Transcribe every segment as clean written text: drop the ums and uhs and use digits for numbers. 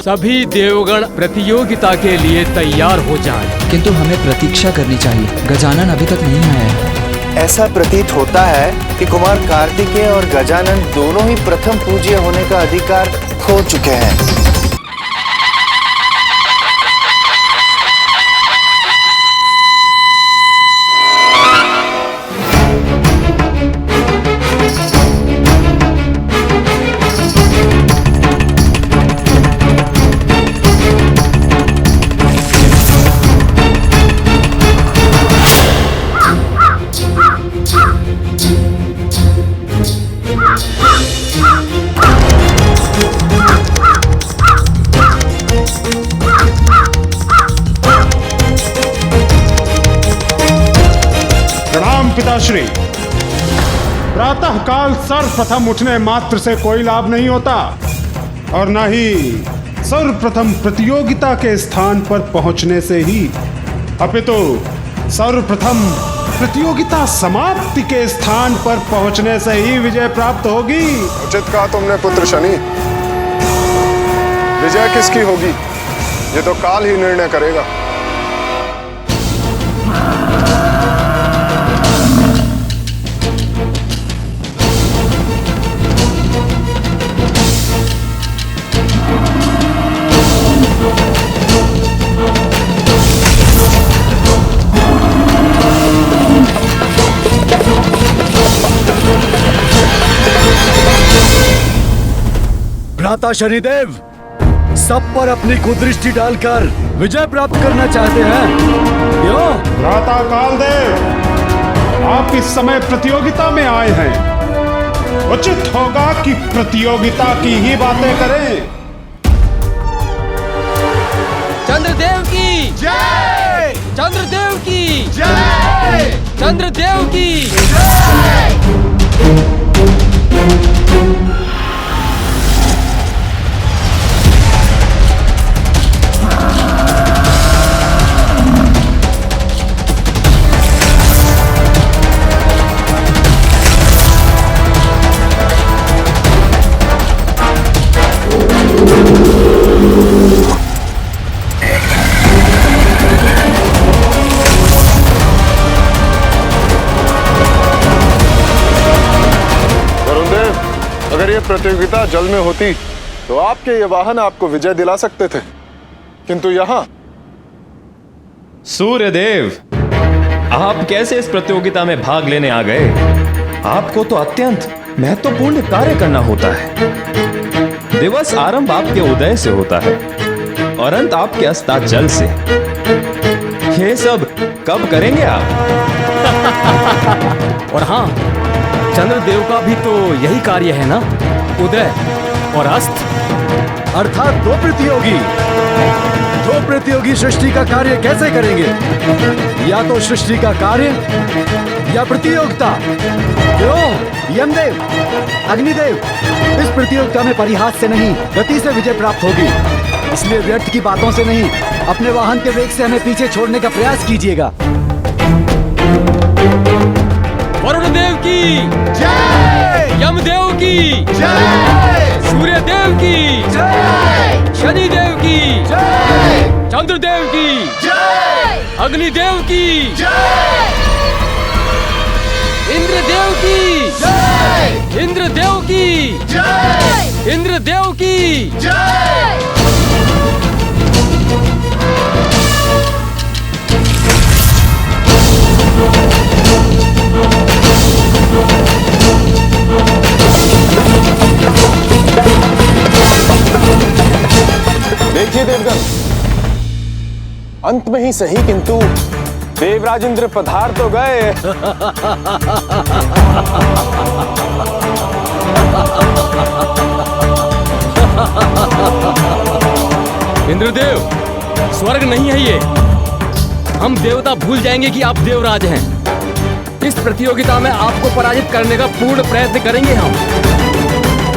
सभी देवगण प्रतियोगिता के लिए तैयार हो जाएं। किंतु हमें प्रतीक्षा करनी चाहिए, गजानन अभी तक नहीं आया है। ऐसा प्रतीत होता है कि कुमार कार्तिकेय और गजानन दोनों ही प्रथम पूज्य होने का अधिकार खो चुके हैं। पिताश्री, प्रातः काल सर्वप्रथम उठने मात्र से कोई लाभ नहीं होता और न ही सर्वप्रथम प्रतियोगिता के स्थान पर पहुंचने से ही, अपितु सर्वप्रथम प्रतियोगिता समाप्ति के स्थान पर पहुंचने से ही विजय प्राप्त होगी। उचित कहा तुमने पुत्र शनि। विजय किसकी होगी ये तो काल ही निर्णय करेगा। भ्राता शनिदेव सब पर अपनी कुदृष्टि डालकर विजय प्राप्त करना चाहते हैं, क्यों? भ्राता कालदेव, आप इस समय प्रतियोगिता में आए हैं, उचित होगा कि प्रतियोगिता की ही बातें करें। चंद्रदेव की जय! चंद्रदेव की जय! चंद्रदेव की जय! अगर ये प्रतियोगिता जल में होती तो आपके ये वाहन आपको विजय दिला सकते थे, किंतु यहाँ। सूर्यदेव, आप कैसे इस प्रतियोगिता में भाग लेने आ गए? आपको तो अत्यंत महत्वपूर्ण कार्य करना होता है। दिवस आरंभ आपके उदय से होता है और अंत आपके अस्ताचल से। ये सब कब करेंगे आप? और हाँ, चंद्रदेव का भी तो यही कार्य है ना, उदय और अस्त। अर्थात दो प्रतियोगी सृष्टि का कार्य कैसे करेंगे? या तो सृष्टि का कार्य या प्रतियोगिता। क्यों यमदेव, अग्निदेव, इस प्रतियोगिता में परिहास से नहीं गति से विजय प्राप्त होगी। इसलिए व्यर्थ की बातों से नहीं, अपने वाहन के वेग से हमें पीछे छोड़ने का प्रयास कीजिएगा। वरुणदेव की जय! यमदेव की जय! सूर्यदेव की जय! शनिदेव की जय! चंद्रदेव की जय! अग्निदेव की जय! इंद्रदेव की जय! इंद्रदेव की जय! इंद्रदेव की जय! देखिए देवगण, अंत में ही सही किंतु देवराज इंद्र पधार तो गए। इंद्रदेव, स्वर्ग नहीं है ये। हम देवता भूल जाएंगे कि आप देवराज हैं। इस प्रतियोगिता में आपको पराजित करने का पूर्ण प्रयत्न करेंगे हम,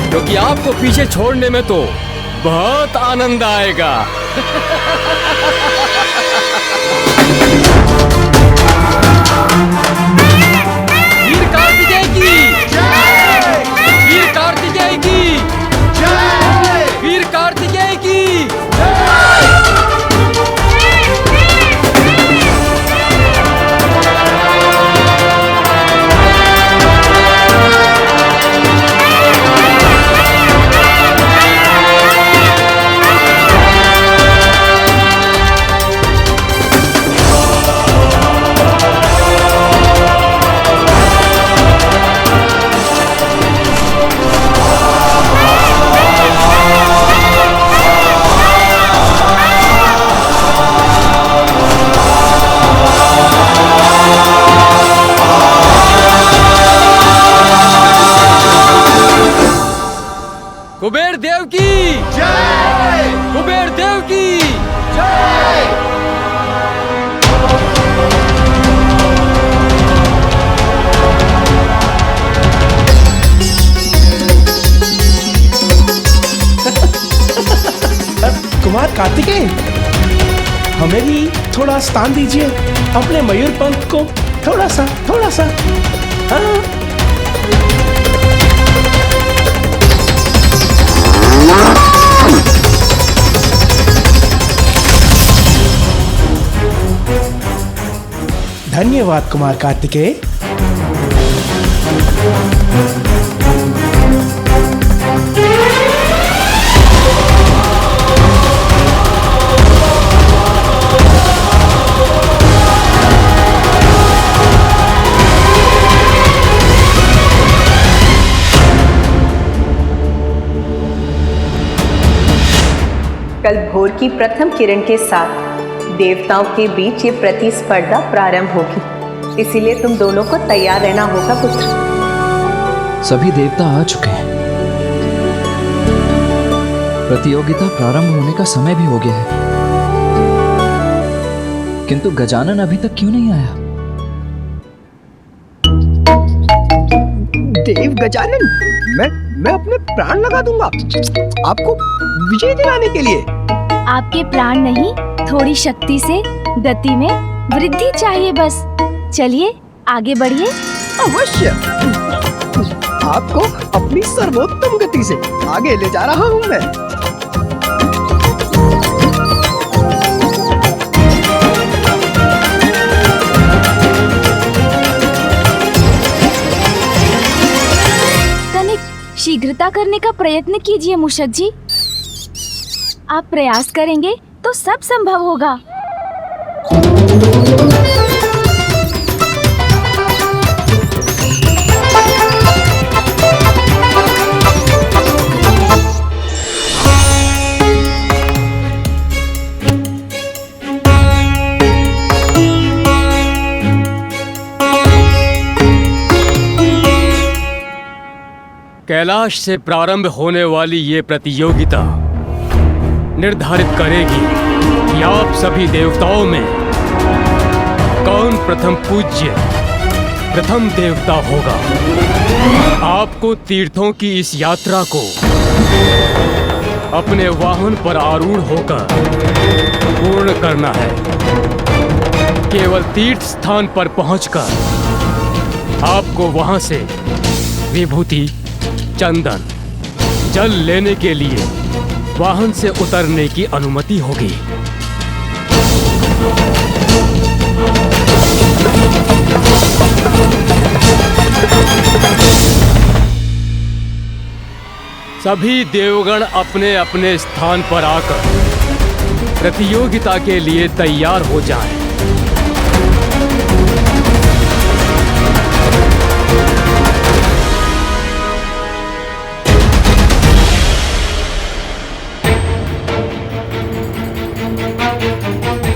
क्योंकि आपको पीछे छोड़ने में तो बहुत आनंद आएगा। वीर कार्तिकेय की जय! वीर कार्तिकेय की जय! वीर कार्तिकेय की कुबेर देव की जय। कुबेर देव की जय। कुमार कार्तिकेय, हमें भी थोड़ा स्थान दीजिए, अपने मयूर पंख को थोड़ा सा हाँ। धन्यवाद कुमार कार्तिकेय। कल भोर की प्रथम किरण के साथ देवताओं के बीच ये प्रतिस्पर्धा प्रारंभ होगी, इसीलिए तुम दोनों को तैयार रहना होगा पुत्र। सभी देवता आ चुके हैं। प्रतियोगिता प्रारंभ होने का समय भी हो गया है, किंतु गजानन अभी तक क्यों नहीं आया? देव गजानन, मैं अपने प्राण लगा दूंगा आपको विजय दिलाने के लिए। आपके प्राण नहीं, थोड़ी शक्ति से गति में वृद्धि चाहिए बस। चलिए आगे बढ़िए। अवश्य, आपको अपनी सर्वोत्तम गति से आगे ले जा रहा हूं मैं। तनिक शीघ्रता करने का प्रयत्न कीजिए मूषक जी। आप प्रयास करेंगे तो सब संभव होगा। कैलाश से प्रारंभ होने वाली ये प्रतियोगिता निर्धारित करेगी कि आप सभी देवताओं में कौन प्रथम पूज्य प्रथम देवता होगा। आपको तीर्थों की इस यात्रा को अपने वाहन पर आरूढ़ होकर पूर्ण करना है। केवल तीर्थ स्थान पर पहुंचकर आपको वहां से विभूति, चंदन, जल लेने के लिए वाहन से उतरने की अनुमति होगी। सभी देवगण अपने अपने स्थान पर आकर प्रतियोगिता के लिए तैयार हो जाएं।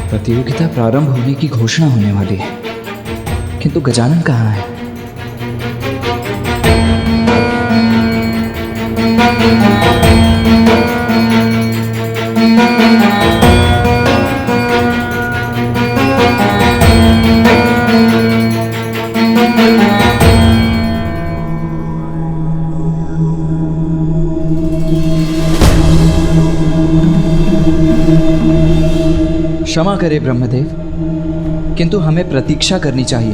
प्रतियोगिता प्रारंभ होने की घोषणा होने वाली है, किंतु गजानन कहाँ है? क्षमा करे ब्रह्मदेव, किंतु हमें प्रतीक्षा करनी चाहिए।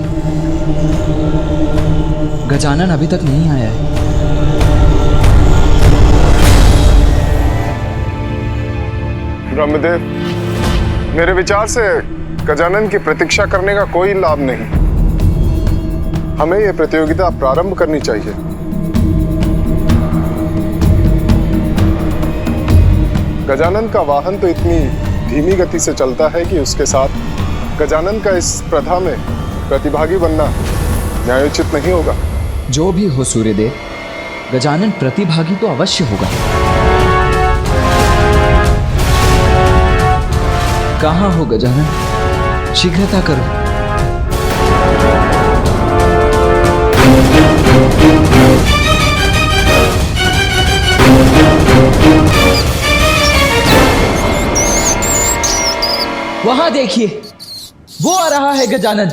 गजानन अभी तक नहीं आया है। ब्रह्मदेव, मेरे विचार से गजानन की प्रतीक्षा करने का कोई लाभ नहीं। हमें यह प्रतियोगिता प्रारंभ करनी चाहिए। गजानन का वाहन तो इतनी धीमी गति से चलता है कि उसके साथ गजानन का इस स्पर्धा में प्रतिभागी बनना न्यायोचित नहीं होगा। जो भी हो सूर्यदेव, गजानन प्रतिभागी तो अवश्य होगा। कहाँ हो गजानन? शीघ्रता करो। वहां देखिए, वो आ रहा है गजानन।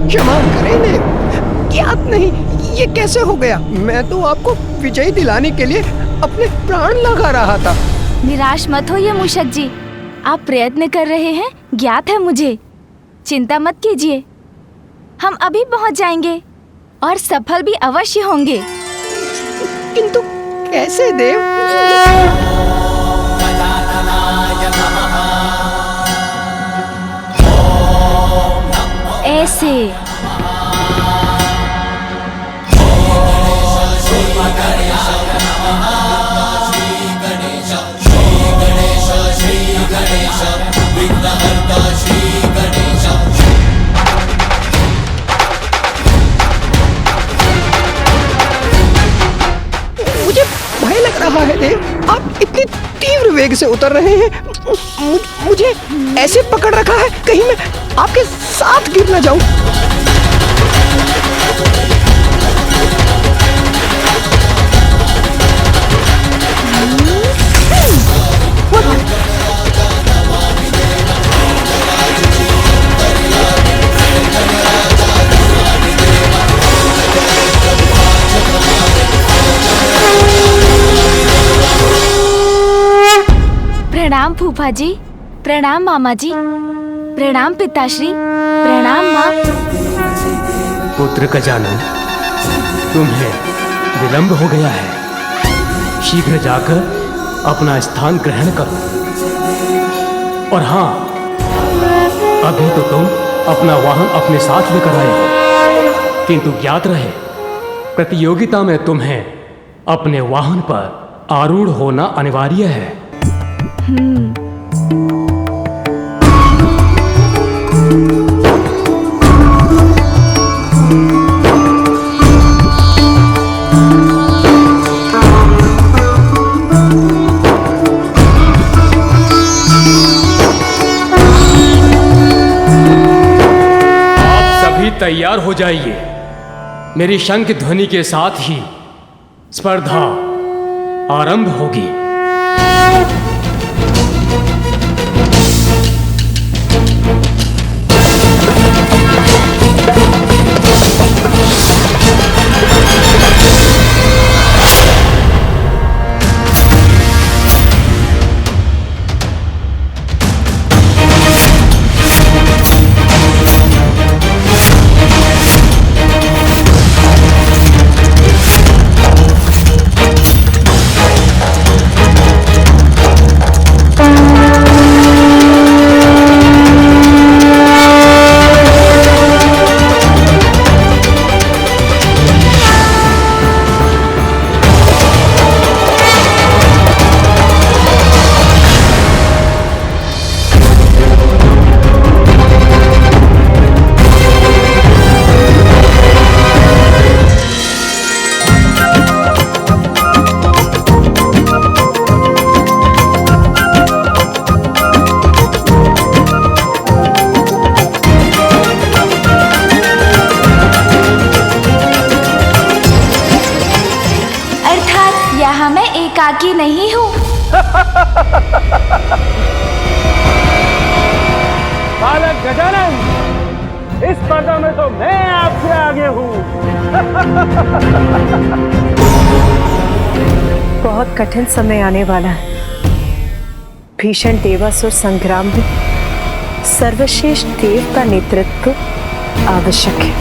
क्षमा करें देव, ज्ञात नहीं ये कैसे हो गया। मैं तो आपको विजयी दिलाने के लिए अपने प्राण लगा रहा था। निराश मत होइए मूषक जी, आप प्रयत्न कर रहे हैं, ज्ञात है मुझे। चिंता मत कीजिए, हम अभी पहुंच जाएंगे और सफल भी अवश्य होंगे। किंतु कैसे देव? ऐसे। मुझे भय लग रहा है देव, आप इतनी तीव्र वेग से उतर रहे हैं। मुझे ऐसे पकड़ रखा है कहीं मैं आपके साथ गिर न जाऊं। प्रणाम फूफा जी, प्रणाम मामा जी, प्रणाम पिताश्री, प्रणाम माँ। पुत्र गजानन, तुम्हें विलंब हो गया है, शीघ्र जाकर अपना स्थान ग्रहण करो। और हाँ, अभी तो तुम अपना वाहन अपने साथ लेकर आए हो, किंतु ज्ञात रहे प्रतियोगिता में तुम्हें अपने वाहन पर आरूढ़ होना अनिवार्य है। तैयार हो जाइए, मेरी शंख ध्वनि के साथ ही स्पर्धा आरंभ होगी। एकाकी नहीं हूँ। बालक गजानन, इस स्पर्धा में तो मैं आपसे आगे हूँ। बहुत कठिन समय आने वाला है। भीषण देवासुर संग्राम में सर्वश्रेष्ठ देव का नेतृत्व आवश्यक है,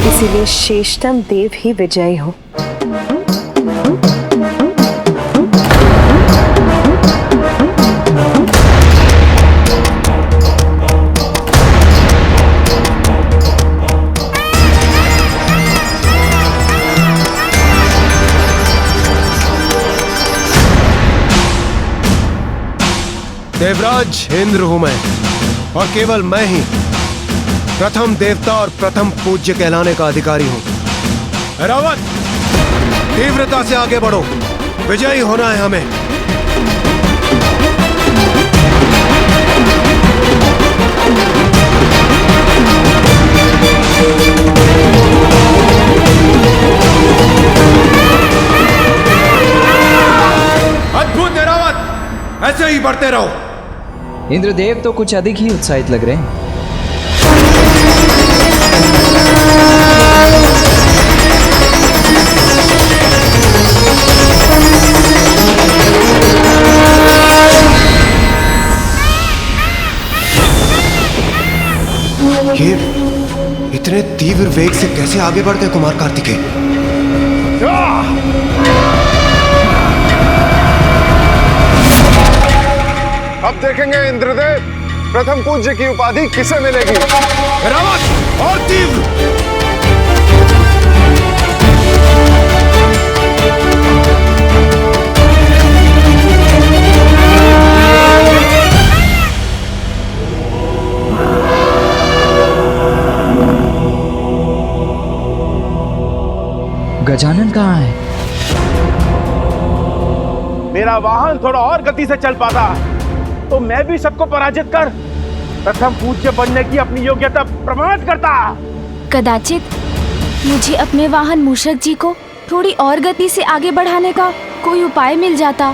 इसीलिए श्रेष्ठतम देव ही विजयी हो। देवराज इंद्र हूं मैं, और केवल मैं ही प्रथम देवता और प्रथम पूज्य कहलाने का अधिकारी हूं। रावत, तीव्रता से आगे बढ़ो, विजयी होना है हमें। अद्भुत है रावत, ऐसे ही बढ़ते रहो। इंद्रदेव तो कुछ अधिक ही उत्साहित लग रहे हैं। ये इतने तीव्र वेग से कैसे आगे बढ़ गए कुमार कार्तिकेय? अब देखेंगे इंद्रदेव, प्रथम पूज्य की उपाधि किसे मिलेगी। रावत, और तीव्र। गजानन कहाँ है? मेरा वाहन थोड़ा और गति से चल पाता तो मैं भी सबको पराजित कर प्रथम पूज्य बनने की अपनी योग्यता प्रमाणित करता। कदाचित मुझे अपने वाहन मूषक जी को थोड़ी और गति से आगे बढ़ाने का कोई उपाय मिल जाता।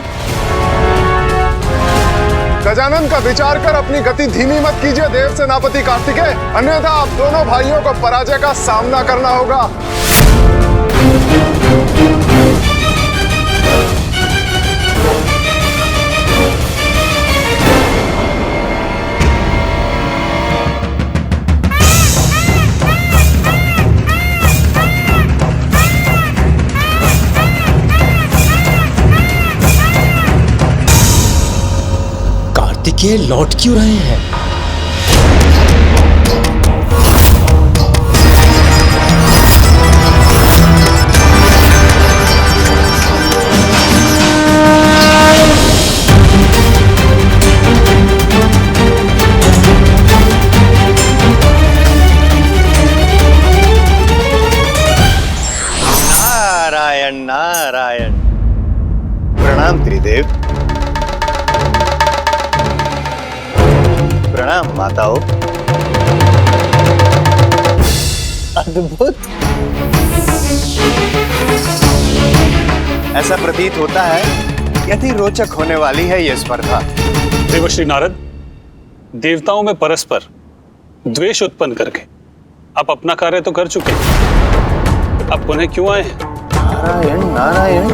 गजानन का विचार कर अपनी गति धीमी मत कीजिए देव सेनापति कार्तिकेय, अन्यथा आप दोनों भाइयों को पराजय का सामना करना होगा। कार्तिकेय लौट क्यों रहे हैं? नारायण नारायण। प्रणाम त्रिदेव। प्रणाम माताओं। अद्भुत। ऐसा प्रतीत होता है कि अति रोचक होने वाली है यह स्पर्धा। देवर्षि नारद, देवताओं में परस्पर द्वेष उत्पन्न करके आप अपना कार्य तो कर चुके हैं, अब पुनः क्यों आए हैं? नारायण नारायण।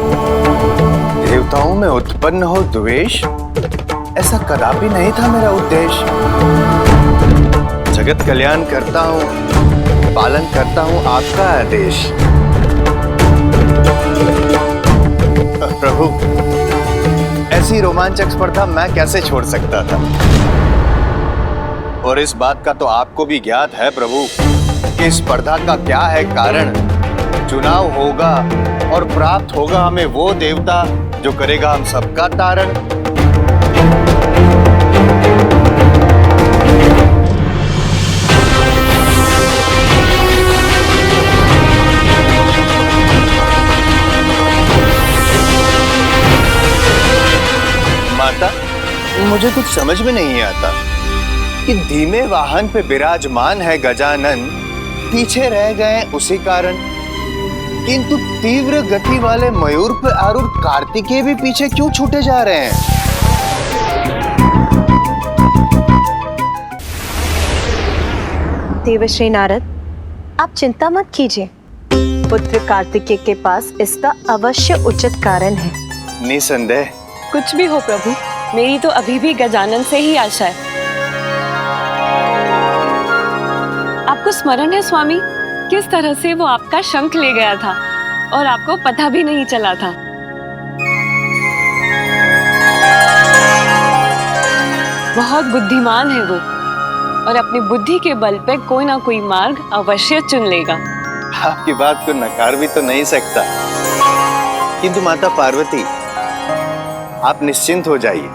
देवताओं में उत्पन्न हो द्वेष, ऐसा कदापि नहीं था मेरा उद्देश्य। जगत कल्याण करता हूँ, पालन करता हूँ आपका आदेश। प्रभु, ऐसी रोमांचक स्पर्धा मैं कैसे छोड़ सकता था? और इस बात का तो आपको भी ज्ञात है प्रभु कि स्पर्धा का क्या है कारण। चुनाव होगा और प्राप्त होगा हमें वो देवता जो करेगा हम सबका तारण। माता, मुझे कुछ समझ में नहीं आता कि धीमे वाहन पे विराजमान है गजानन, पीछे रह गए उसी कारण, किंतु तीव्र गति वाले मयूर पे आरूढ़ कार्तिकेय भी पीछे क्यों छूटे जा रहे हैं? देवर्षि नारद, आप चिंता मत कीजिए। पुत्र कार्तिकेय के पास इसका अवश्य उचित कारण है। निसंदेह। कुछ भी हो प्रभु, मेरी तो अभी भी गजानन से ही आशा है। आपको स्मरण है स्वामी, किस तरह से वो आपका शंख ले गया था और आपको पता भी नहीं चला था। बहुत बुद्धिमान है वो और अपनी बुद्धि के बल पे कोई ना कोई मार्ग अवश्य चुन लेगा। आपकी बात को नकार भी तो नहीं सकता, किंतु माता पार्वती, आप निश्चिंत हो जाइए।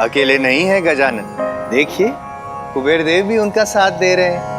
अकेले नहीं है गजानन, देखिए कुबेर देव भी उनका साथ दे रहे हैं।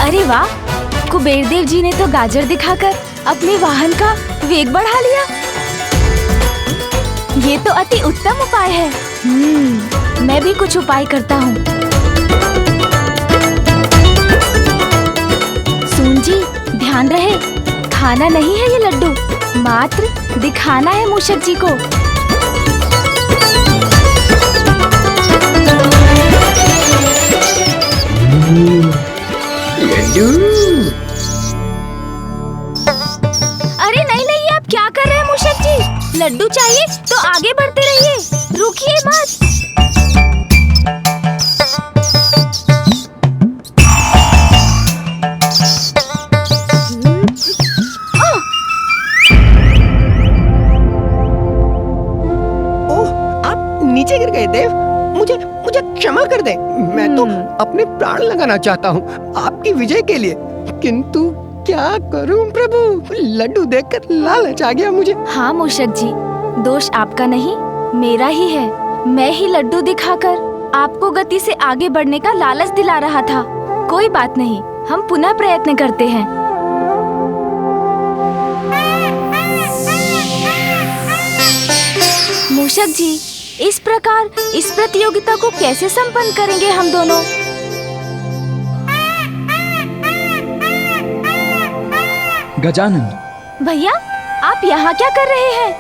अरे वाह, कुबेर देव जी ने तो गाजर दिखाकर अपने वाहन का वेग बढ़ा लिया। ये तो अति उत्तम उपाय है। मैं भी कुछ उपाय करता हूँ। सुन जी, ध्यान रहे, खाना नहीं है ये लड्डू, मात्र दिखाना है मूषक जी को। अरे नहीं नहीं, आप क्या कर रहे हैं मूषक जी? लड्डू चाहिए तो आगे बढ़ते रहिए, रुकिए मत। ओह, आप नीचे गिर गए देव। मुझे मुझे क्षमा कर दे। मैं तो अपने प्राण लगाना चाहता हूँ आपकी विजय के लिए, किंतु क्या करूं प्रभु, लड्डू देखकर लालच आ गया मुझे। हाँ मूषक जी, दोष आपका नहीं मेरा ही है। मैं ही लड्डू दिखाकर आपको गति से आगे बढ़ने का लालच दिला रहा था। कोई बात नहीं, हम पुनः प्रयत्न करते हैं। मूषक जी, इस प्रकार इस प्रतियोगिता को कैसे संपन्न करेंगे हम दोनों? गजानन, भैया, आप यहाँ क्या कर रहे हैं?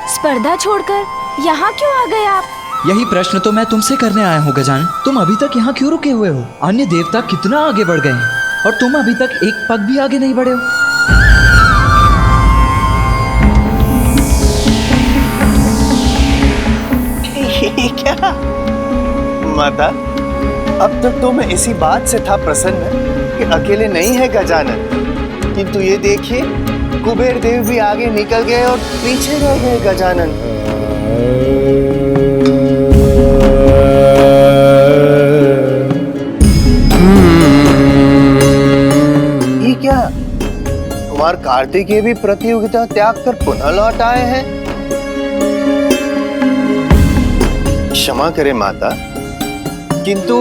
स्पर्धा छोड़कर यहाँ क्यों आ गए आप? यही प्रश्न तो मैं तुमसे करने आया हूँ गजानन। तुम अभी तक यहाँ क्यों रुके हुए हो? अन्य देवता कितना आगे बढ़ गए हैं और तुम अभी तक एक पग भी आगे नहीं बढ़े हो। क्या माता, अब तक तो मैं इसी बात से था प्रसन्न कि अकेले नहीं है गजानन, किंतु ये देखिए कुबेर देव भी आगे निकल गए और पीछे रह गए गजानन। ये क्या, कुमार कार्तिकेय भी प्रतियोगिता त्याग कर पुनः लौट आए हैं? क्षमा करें माता, किंतु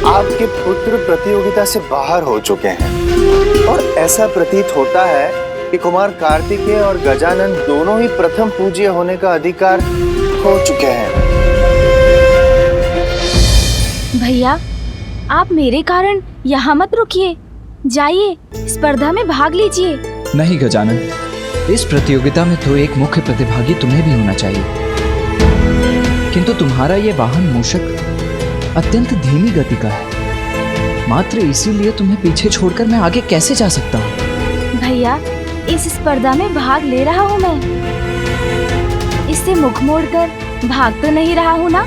आपके पुत्र प्रतियोगिता से बाहर हो चुके हैं और ऐसा प्रतीत होता है कि कुमार कार्तिकेय और गजानन दोनों ही प्रथम पूज्य होने का अधिकार खो चुके हैं। भैया, आप मेरे कारण यहाँ मत रुकिए, जाइए स्पर्धा में भाग लीजिए। नहीं गजानन, इस प्रतियोगिता में तो एक मुख्य प्रतिभागी तुम्हें भी होना चाहिए, किंतु तुम्हारा ये वाहन मूषक अत्यंत धीमी गति का है। मात्र इसीलिए तुम्हें पीछे छोड़कर मैं आगे कैसे जा सकता हूँ? भैया, इस स्पर्धा में भाग ले रहा हूँ मैं, इससे मुख मोड़कर भाग तो नहीं रहा हूँ ना।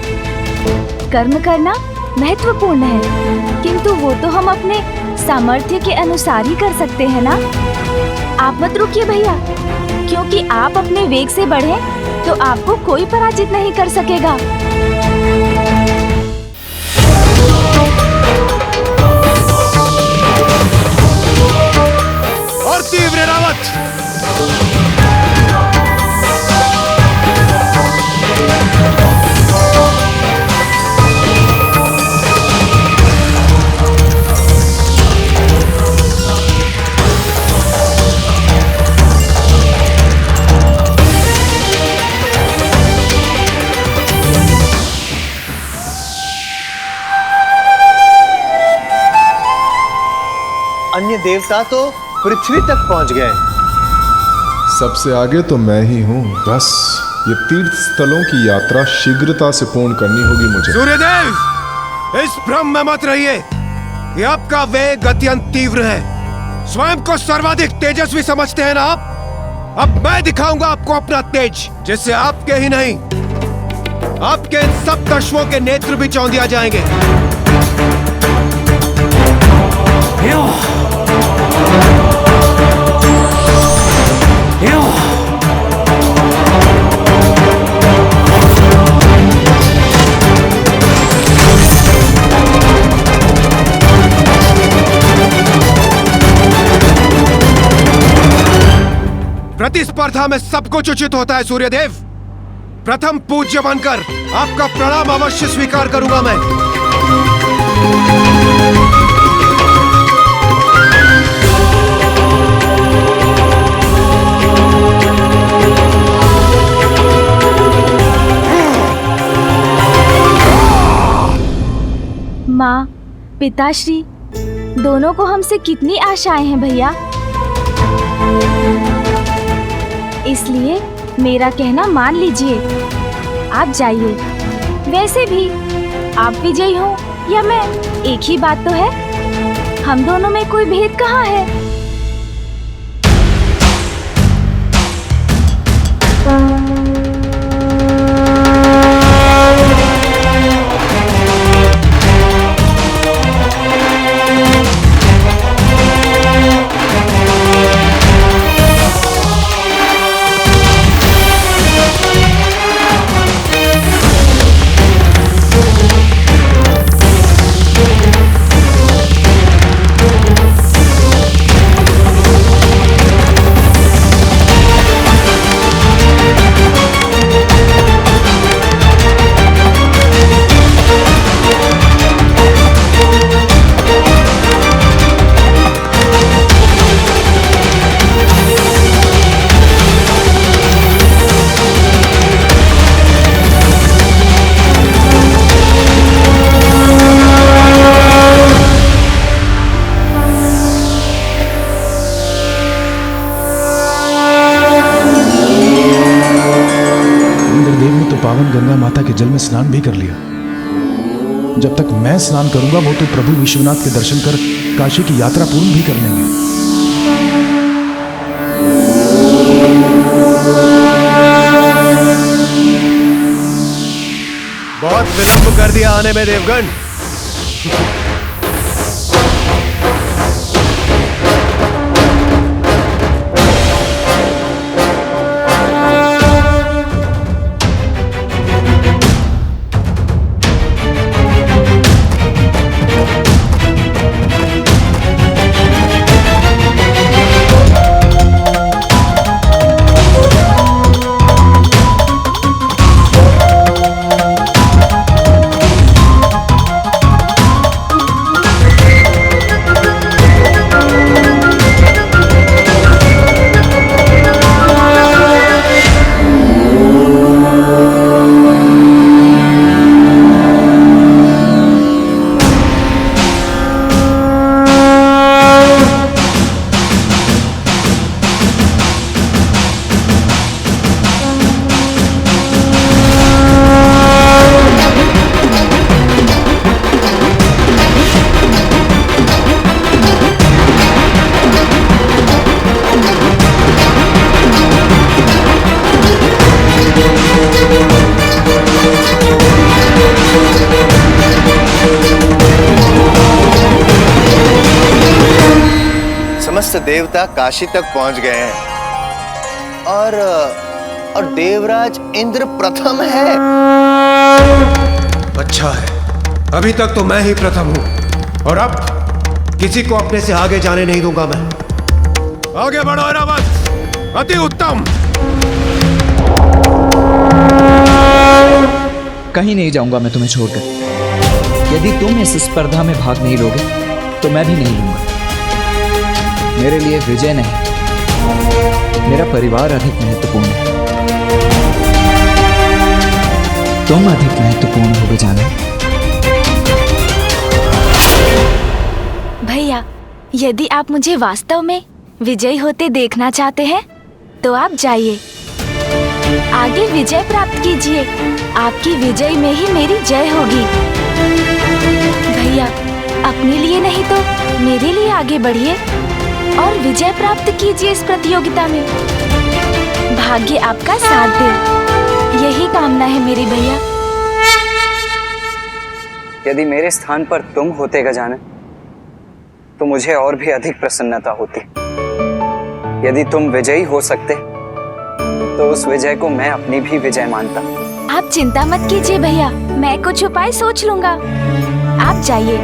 कर्म करना महत्वपूर्ण है, किंतु वो तो हम अपने सामर्थ्य के अनुसार ही कर सकते हैं ना। आप मत रुकिए भैया, क्योंकि आप अपने वेग से बढ़े तो आपको कोई पराजित नहीं कर सकेगा। और तीव्र रावत, अन्य देवता तो पृथ्वी तक पहुंच गए। सबसे आगे तो मैं ही हूँ। बस ये तीर्थ स्थलों की यात्रा शीघ्रता से पूर्ण करनी होगी मुझे। सूर्यदेव, इस भ्रम में मत रहिए कि आपका वेग अत्यंत तीव्र है स्वयं को सर्वाधिक तेजस्वी समझते हैं ना आप? अब मैं दिखाऊंगा आपको अपना तेज, जिससे आपके ही नहीं आपके इन सब दशवों के नेत्र भी चौंधिया जाएंगे। प्रतिस्पर्धा में सब कुछ उचित होता है सूर्यदेव। प्रथम पूज्य बनकर आपका प्रणाम अवश्य स्वीकार करूंगा मैं। माँ, पिताश्री, दोनों को हमसे कितनी आशाएं हैं भैया। इसलिए मेरा कहना मान लीजिए, आप जाइए। वैसे भी आप विजयी हो या मैं, एक ही बात तो है। हम दोनों में कोई भेद कहाँ है। पावन गंगा माता के जल में स्नान भी कर लिया। जब तक मैं स्नान करूंगा वो तो प्रभु विश्वनाथ के दर्शन कर काशी की यात्रा पूर्ण भी कर लेंगे। बहुत विलंब कर दिया आने में देवगण। समस्त देवता काशी तक पहुंच गए हैं और देवराज इंद्र प्रथम है। अच्छा है, अभी तक तो मैं ही प्रथम हूं और अब किसी को अपने से आगे जाने नहीं दूंगा मैं। आगे बढ़ो ऐरावत, अति उत्तम। कहीं नहीं जाऊंगा मैं तुम्हें छोड़कर। यदि तुम इस स्पर्धा में भाग नहीं लोगे तो मैं भी नहीं लूंगा। मेरे लिए विजय नहीं, मेरा परिवार अधिक महत्वपूर्ण है। तुम अधिक महत्वपूर्ण हो जाना। भैया, यदि आप मुझे वास्तव में विजयी होते देखना चाहते हैं तो आप जाइए, आगे विजय प्राप्त कीजिए। आपकी विजय में ही मेरी जय होगी। भैया, अपने लिए नहीं तो मेरे लिए आगे बढ़िए। और विजय प्राप्त कीजिए इस प्रतियोगिता में। भाग्य आपका साथ दे, यही कामना है मेरी भैया। यदि मेरे स्थान पर तुम होते गजानन, तो मुझे और भी अधिक प्रसन्नता होती। यदि तुम विजयी हो सकते तो उस विजय को मैं अपनी भी विजय मानता। आप चिंता मत कीजिए भैया, मैं कुछ उपाय सोच लूंगा। आप जाइए।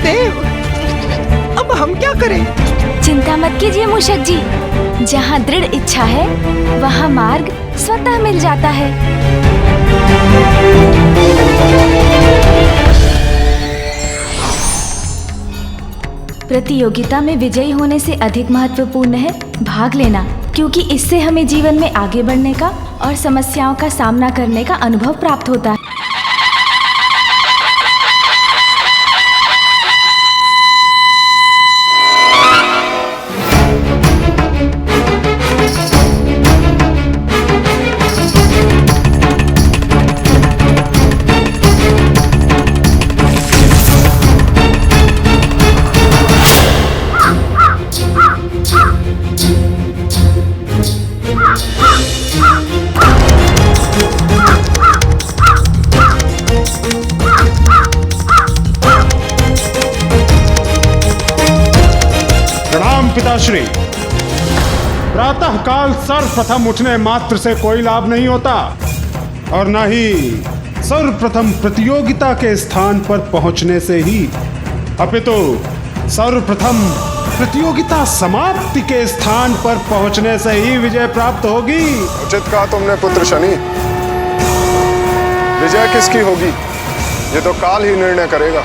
देव, अब हम क्या करें? चिंता मत कीजिए मूषक जी, जहाँ दृढ़ इच्छा है वहाँ मार्ग स्वतः मिल जाता है। प्रतियोगिता में विजयी होने से अधिक महत्वपूर्ण है भाग लेना, क्योंकि इससे हमें जीवन में आगे बढ़ने का और समस्याओं का सामना करने का अनुभव प्राप्त होता है। पिताश्री, प्रातः काल सर्वप्रथम उठने मात्र से कोई लाभ नहीं होता और न ही सर्वप्रथम प्रतियोगिता के स्थान पर पहुंचने से ही, अपितु सर्वप्रथम प्रतियोगिता समाप्ति के स्थान पर पहुंचने से ही विजय प्राप्त होगी। उचित कहा तुमने पुत्र शनि। विजय किसकी होगी ये तो काल ही निर्णय करेगा।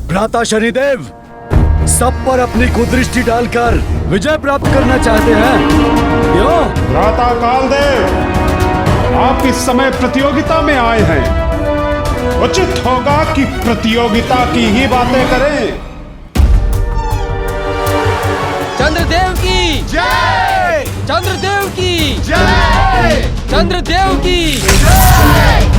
भ्राता शनिदेव सब पर अपनी कुदृष्टि डालकर विजय प्राप्त करना चाहते हैं, क्यों? भ्राता कालदेव, आप इस समय प्रतियोगिता में आए हैं, उचित होगा कि प्रतियोगिता की ही बातें करें। चंद्रदेव की जय! चंद्रदेव की जय! चंद्रदेव की जय!